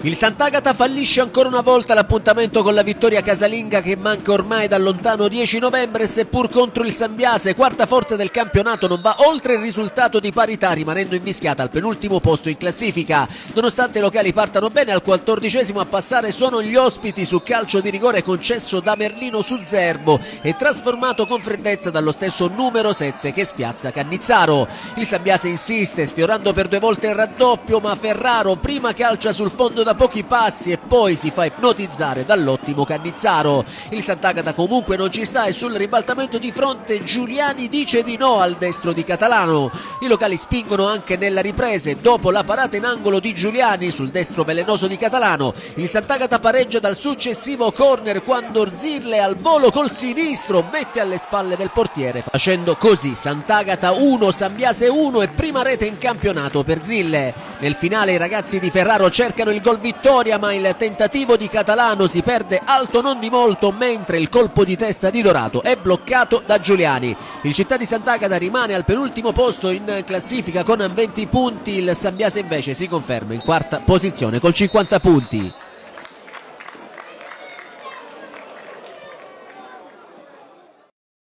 Il Sant'Agata fallisce ancora una volta l'appuntamento con la vittoria casalinga che manca ormai dal lontano 10 novembre, seppur contro il Sambiase, quarta forza del campionato, non va oltre il risultato di parità, rimanendo invischiata al penultimo posto in classifica. Nonostante i locali partano bene, al 14° a passare sono gli ospiti su calcio di rigore concesso da Merlino su Zerbo e trasformato con freddezza dallo stesso numero 7 che spiazza Cannizzaro. Il Sambiase insiste, sfiorando per 2 volte il raddoppio, ma Ferraro prima calcia sul fondo da pochi passi e poi si fa ipnotizzare dall'ottimo Cannizzaro. Il Sant'Agata comunque non ci sta e sul ribaltamento di fronte Giuliani dice di no al destro di Catalano. I locali spingono anche nella ripresa e dopo la parata in angolo di Giuliani sul destro velenoso di Catalano, il Sant'Agata pareggia dal successivo corner quando Zirle al volo col sinistro mette alle spalle del portiere, facendo così Sant'Agata 1, Sambiase 1 e prima rete in campionato per Zille. Nel finale i ragazzi di Ferraro cercano il gol vittoria, ma il tentativo di Catalano si perde alto non di molto, mentre il colpo di testa di Dorato è bloccato da Giuliani. Il Città di Sant'Agata rimane al penultimo posto in classifica con 20 punti, il Sambiase invece si conferma in quarta posizione con 50 punti.